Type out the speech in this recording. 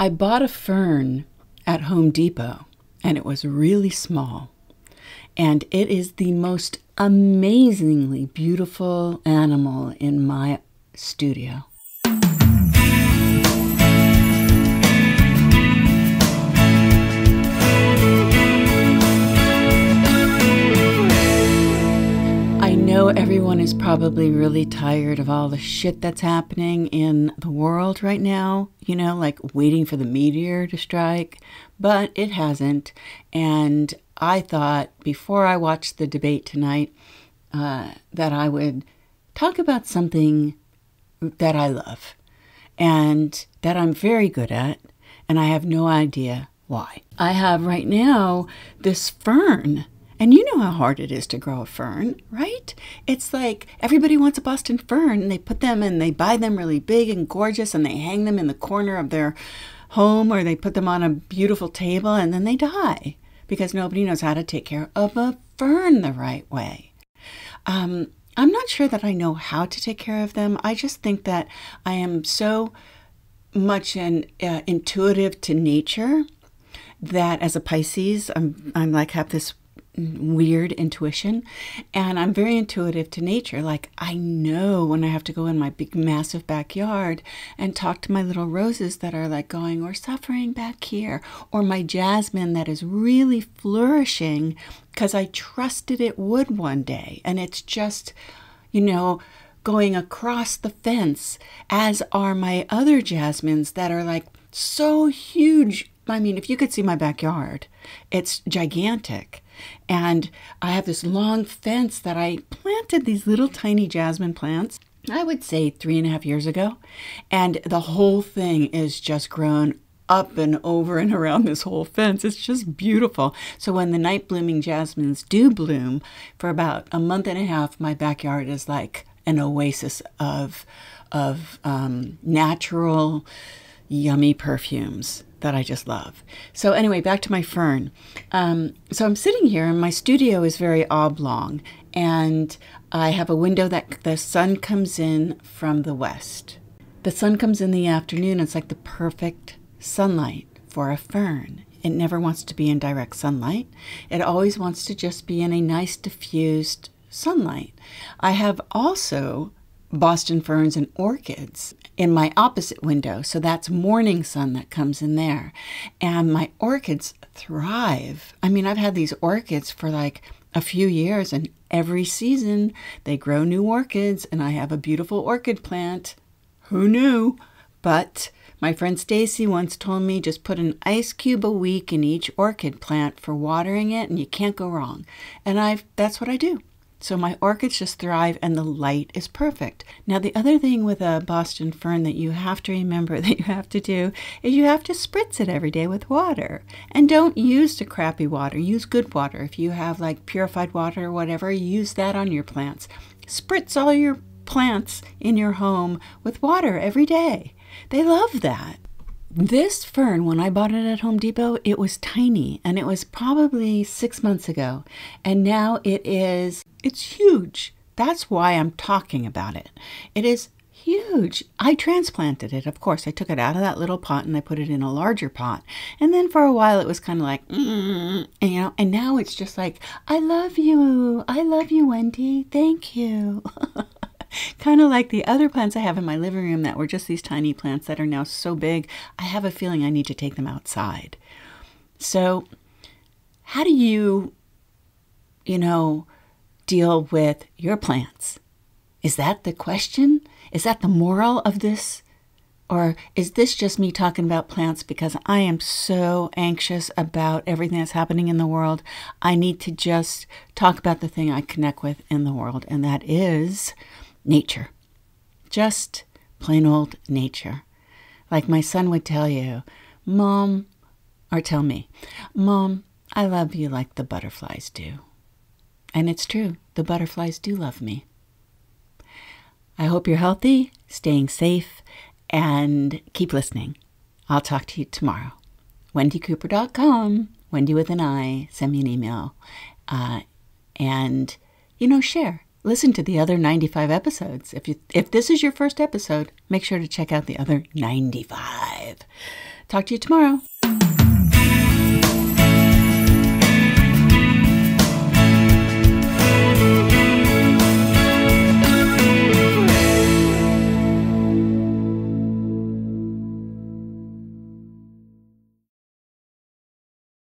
I bought a fern at Home Depot, and it was really small. And it is the most amazingly beautiful animal in my studio. I know everyone is probably really tired of all the shit that's happening in the world right now, like waiting for the meteor to strike, but it hasn't. And I thought before I watched the debate tonight that I would talk about something that I love and that I'm very good at, and I have no idea why. I have right now this fern. And you know how hard it is to grow a fern, right? It's like everybody wants a Boston fern, and they put them and they buy them really big and gorgeous, and they hang them in the corner of their home, or they put them on a beautiful table, and then they die because nobody knows how to take care of a fern the right way. I'm not sure that I know how to take care of them. I just think that I am so much intuitive to nature that as a Pisces, I'm like have this weird intuition, and I'm very intuitive to nature. Like I know when I have to go in my big massive backyard and talk to my little roses that are like going or suffering back here, or my jasmine that is really flourishing because I trusted it would one day, and it's just going across the fence, as are my other jasmines that are like so huge. I mean, if you could see my backyard, it's gigantic. And I have this long fence that I planted these little tiny jasmine plants, I would say 3.5 years ago. And the whole thing is just grown up and over and around this whole fence. It's just beautiful. So when the night blooming jasmines do bloom, for about a month and a half, my backyard is like an oasis of natural, yummy perfumes that I just love. So anyway, back to my fern. So I'm sitting here, and my studio is very oblong, and I have a window that the sun comes in from the west. The sun comes in the afternoon. It's like the perfect sunlight for a fern. It never wants to be in direct sunlight. It always wants to just be in a nice diffused sunlight. I have also Boston ferns and orchids in my opposite window. So that's morning sun that comes in there. And my orchids thrive. I mean, I've had these orchids for like a few years, and every season they grow new orchids, and I have a beautiful orchid plant. Who knew? But my friend Stacy once told me just put an ice cube a week in each orchid plant for watering it, and you can't go wrong. And that's what I do. So my orchids just thrive, and the light is perfect. Now, the other thing with a Boston fern that you have to remember that you have to do is you have to spritz it every day with water. And don't use the crappy water. Use good water. If you have like purified water or whatever, use that on your plants. Spritz all your plants in your home with water every day. They love that. This fern, when I bought it at Home Depot, it was tiny, and it was probably 6 months ago. And now it's huge. That's why I'm talking about it. It is huge. I transplanted it, of course. I took it out of that little pot and I put it in a larger pot. And then for a while it was kind of like, and now it's just like, I love you, Wendy. Thank you. Kind of like the other plants I have in my living room that were just these tiny plants that are now so big, I have a feeling I need to take them outside. So how do you, deal with your plants? Is that the question? Is that the moral of this? Or is this just me talking about plants because I am so anxious about everything that's happening in the world? I need to just talk about the thing I connect with in the world, and that is nature. Just plain old nature. Like my son would tell you, tell me, Mom, I love you like the butterflies do. And it's true, the butterflies do love me. I hope you're healthy, staying safe, and keep listening. I'll talk to you tomorrow. WendyCooper.com, Wendy with an I. Send me an email. And share. Listen to the other 95 episodes. If this is your first episode, make sure to check out the other 95. Talk to you tomorrow.